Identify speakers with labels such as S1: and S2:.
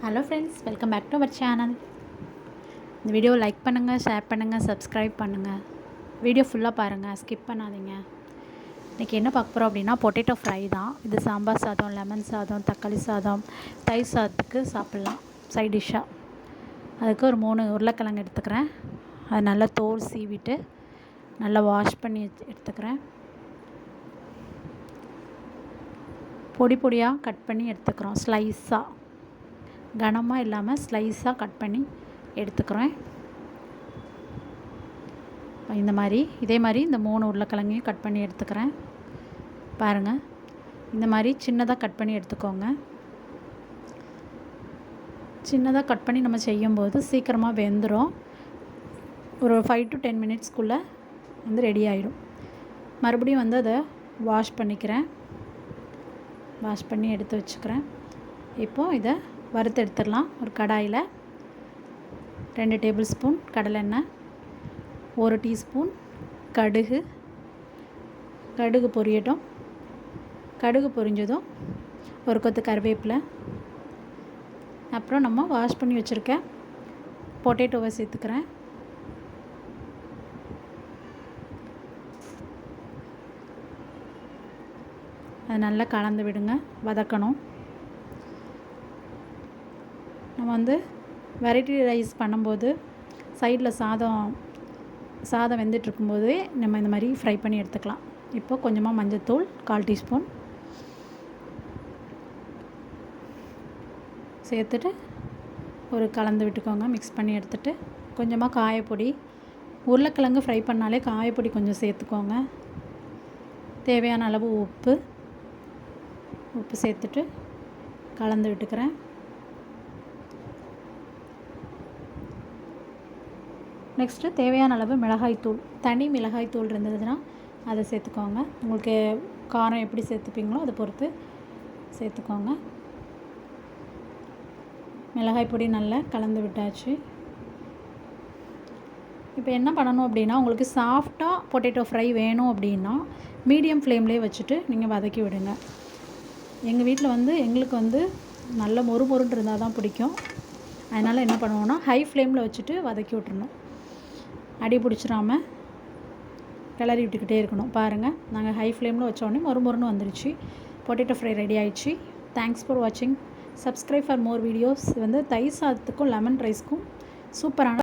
S1: Hello friends, welcome back to our channel. இந்த video like பண்ணுங்கள், share பண்ணுங்கள், subscribe பண்ணுங்கள். வீடியோ ஃபுல்லாக பாருங்கள், ஸ்கிப் பண்ணாதீங்க. இன்றைக்கி என்ன பார்க்க போகிறோம் அப்படின்னா பொட்டேட்டோ ஃப்ரை தான். இது சாம்பார் சாதம், லெமன் சாதம், தக்காளி சாதம், தயிர் சாதத்துக்கு சாப்பிட்லாம் சைட் டிஷ்ஷாக. அதுக்கு ஒரு 3 உருளைக்கிழங்கு எடுத்துக்கிறேன். அது நல்லா தோல் சீவிட்டு நல்லா வாஷ் பண்ணி எடுத்துக்கிறேன். பொடி பொடியாக கட் பண்ணி எடுத்துக்கிறோம். ஸ்லைஸாக, கனமாக இல்லாமல் ஸ்லைஸாக கட் பண்ணி எடுத்துக்கிறேன். இதே மாதிரி இந்த 3 உருளைக்கிழங்கையும் கட் பண்ணி எடுத்துக்கிறேன். பாருங்கள், இந்த மாதிரி சின்னதாக கட் பண்ணி எடுத்துக்கோங்க. சின்னதாக கட் பண்ணி நம்ம செய்யும்போது சீக்கிரமாக வெந்துடும். ஒரு 5 to 10 மினிட்ஸ்க்குள்ளே ரெடி ஆகிடும். மறுபடியும் அதை வாஷ் பண்ணிக்கிறேன். வாஷ் பண்ணி எடுத்து வச்சுக்கிறேன். இப்போது இதை வறுத்து எடுத்துடலாம். ஒரு கடாயில் 2 டேபிள் ஸ்பூன் கடலெண்ணெய், 1 டீஸ்பூன் கடுகு பொரியட்டும். கடுகு பொரிஞ்சதும் ஒரு கொத்து கருவேப்பிலை, அப்புறம் நம்ம வாஷ் பண்ணி வச்சுருக்க பொட்டேட்டோவை சேர்த்துக்கிறேன். அது நல்லா கலந்து விடுங்க, வதக்கணும். நம்ம வெரைட்டி ரைஸ் பண்ணும்போது சைடில் சாதம் வெந்துட்டுருக்கும்போதே நம்ம இந்த மாதிரி ஃப்ரை பண்ணி எடுத்துக்கலாம். இப்போ கொஞ்சமாக மஞ்சள்தூள் 1/4 டீஸ்பூன் சேர்த்துட்டு ஒரு கலந்து விட்டுக்கோங்க. மிக்ஸ் பண்ணி எடுத்துகிட்டு கொஞ்சமாக காயப்பொடி, உருளைக்கிழங்கு ஃப்ரை பண்ணாலே காயப்பொடி கொஞ்சம் சேர்த்துக்கோங்க. தேவையான அளவு உப்பு சேர்த்துட்டு கலந்து விட்டுக்கிறேன். நெக்ஸ்ட்டு தேவையான அளவு மிளகாய்த்தூள், தனி மிளகாய்த்தூள் இருந்ததுன்னா அதை சேர்த்துக்கோங்க. உங்களுக்கு காரம் எப்படி சேர்த்துப்பீங்களோ அதை பொறுத்து சேர்த்துக்கோங்க. மிளகாய் பொடி நல்லா கலந்து விட்டாச்சு. இப்போ என்ன பண்ணணும் அப்படின்னா, உங்களுக்கு சாஃப்டாக பொட்டேட்டோ ஃப்ரை வேணும் அப்படின்னா மீடியம் ஃப்ளேம்லேயே வச்சுட்டு நீங்கள் வதக்கி விடுங்க. எங்கள் வீட்டில் எங்களுக்கு நல்ல மொறுமொறுன்னு இருந்தால் தான் பிடிக்கும். அதனால் என்ன பண்ணுவோன்னா ஹை ஃப்ளேமில் வச்சுட்டு வதக்கி விட்டுறணும். அடி பிடிச்சிடாமல் கிளறி விட்டுக்கிட்டே இருக்கணும். பாருங்கள், நாங்கள் ஹை ஃப்ளேமில் வச்சோடனே மொறுமொறுன்னு வந்துருச்சு. பொட்டேட்டோ ஃப்ரை ரெடி ஆயிடுச்சு. தேங்க்ஸ் ஃபார் வாட்சிங். Subscribe for more videos. தயிர் சாதத்துக்கும் லெமன் ரைஸ்க்கும் சூப்பரான